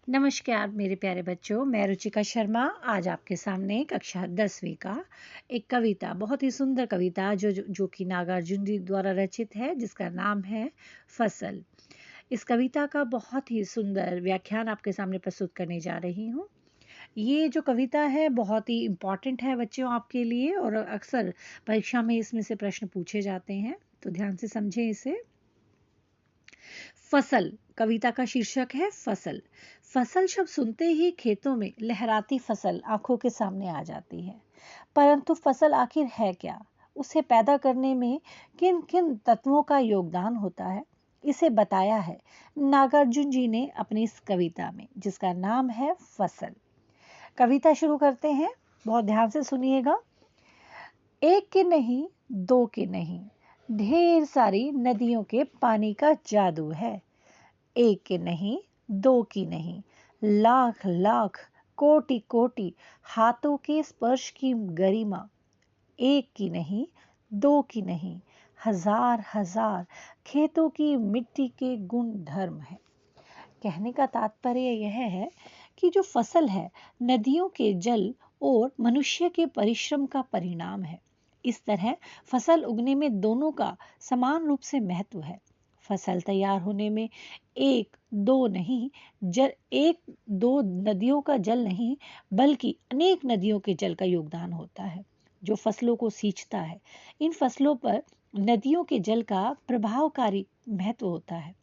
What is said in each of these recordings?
नमस्कार मेरे प्यारे बच्चों, मैं रुचिका शर्मा आज आपके सामने कक्षा 10वीं का एक कविता, बहुत ही सुंदर कविता जो कि नागार्जुन जी द्वारा रचित है, जिसका नाम है फसल। इस कविता का बहुत ही सुंदर व्याख्यान आपके सामने प्रस्तुत करने जा रही हूँ। ये जो कविता है बहुत ही इम्पॉर्टेंट है बच्चों आपके लिए, और अक्सर परीक्षा में इसमें से प्रश्न पूछे जाते हैं, तो ध्यान से समझें इसे। फसल, कविता का शीर्षक है फसल। फसल शब्द सुनते ही खेतों में लहराती फसल आंखों के सामने आ जाती है, परंतु फसल आखिर है क्या? उसे पैदा करने में किन किन तत्वों का योगदान होता है, इसे बताया है नागार्जुन जी ने अपनी इस कविता में, जिसका नाम है फसल। कविता शुरू करते हैं, बहुत ध्यान से सुनिएगा। एक के नहीं, दो के नहीं, ढेर सारी नदियों के पानी का जादू है। एक की नहीं, दो की नहीं, लाख लाख, कोटि कोटि हाथों के स्पर्श की गरिमा। एक की नहीं, दो की नहीं, हजार हजार खेतों की मिट्टी के गुण धर्म है। कहने का तात्पर्य यह है कि जो फसल है, नदियों के जल और मनुष्य के परिश्रम का परिणाम है। इस तरह फसल उगने में दोनों का समान रूप से महत्व है। फसल तैयार होने में एक दो नदियों का जल नहीं, बल्कि अनेक नदियों के जल का योगदान होता है, जो फसलों को सींचता है। इन फसलों पर नदियों के जल का प्रभावकारी महत्व होता है।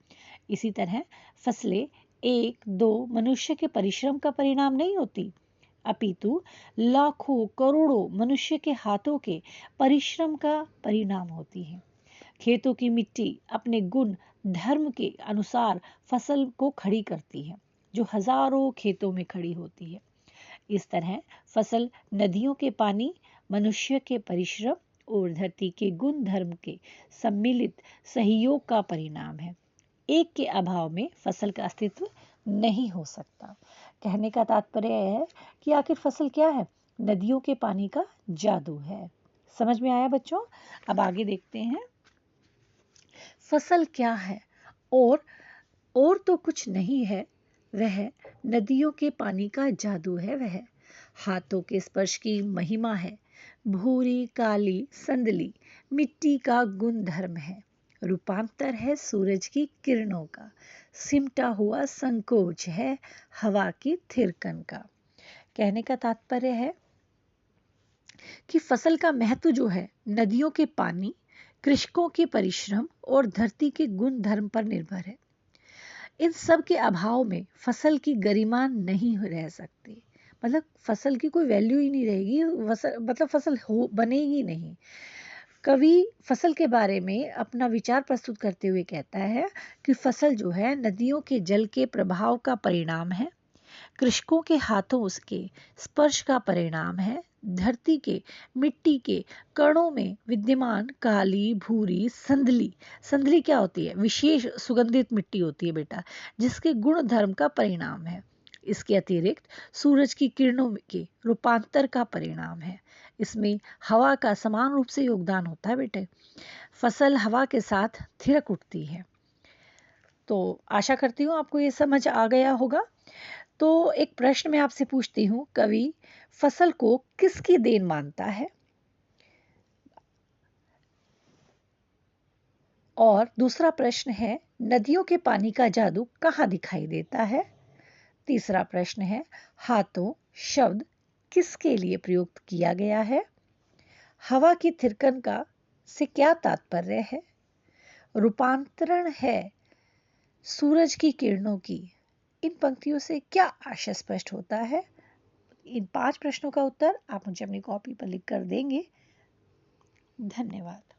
इसी तरह फसलें एक दो मनुष्य के परिश्रम का परिणाम नहीं होती, अपितु लाखों करोड़ों मनुष्य के हाथों के परिश्रम का परिणाम होती है। खेतों की मिट्टी अपने गुण धर्म के अनुसार फसल को खड़ी करती है, जो हजारों खेतों में खड़ी होती है। इस तरह फसल नदियों के पानी, मनुष्य के परिश्रम और धरती के गुण धर्म के सम्मिलित सहयोग का परिणाम है। एक के अभाव में फसल का अस्तित्व नहीं हो सकता। कहने का तात्पर्य है कि आखिर फसल क्या है? नदियों के पानी का जादू है। समझ में आया बच्चों? अब आगे देखते हैं। फसल क्या है? और तो कुछ नहीं है, वह नदियों के पानी का जादू है। वह हाथों के स्पर्श की महिमा है, भूरी काली संदली मिट्टी का गुण धर्म है, रूपांतर है सूरज की किरणों का, सिमटा हुआ संकोच है हवा की थिरकन का। कहने का तात्पर्य है कि फसल का महत्व जो है, नदियों के पानी, कृषकों के परिश्रम और धरती के गुण धर्म पर निर्भर है। इन सब के अभाव में फसल की गरिमा नहीं रह सकती, मतलब फसल की कोई वैल्यू ही नहीं रहेगी, मतलब फसल बनेगी नहीं। कवि फसल के बारे में अपना विचार प्रस्तुत करते हुए कहता है कि फसल जो है नदियों के जल के प्रभाव का परिणाम है, कृषकों के हाथों उसके स्पर्श का परिणाम है, धरती के मिट्टी के कणों में विद्यमान काली भूरी संदली, संदली क्या होती है? विशेष सुगंधित मिट्टी होती है बेटा, जिसके गुण धर्म का परिणाम है। इसके अतिरिक्त सूरज की किरणों के रूपांतर का परिणाम है। इसमें हवा का समान रूप से योगदान होता है बेटे। फसल हवा के साथ थिरक उठती है। तो आशा करती हूँ आपको ये समझ आ गया होगा। तो एक प्रश्न मैं आपसे पूछती हूँ, कवि फसल को किसकी देन मानता है? और दूसरा प्रश्न है, नदियों के पानी का जादू कहाँ दिखाई देता है? तीसरा प्रश्न है, हाथों शब्द किसके लिए प्रयुक्त किया गया है? हवा की थिरकन का से क्या तात्पर्य है? रूपांतरण है सूरज की किरणों की। इन पंक्तियों से क्या आशय स्पष्ट होता है? इन 5 प्रश्नों का उत्तर आप मुझे अपनी कॉपी पर लिख कर देंगे। धन्यवाद।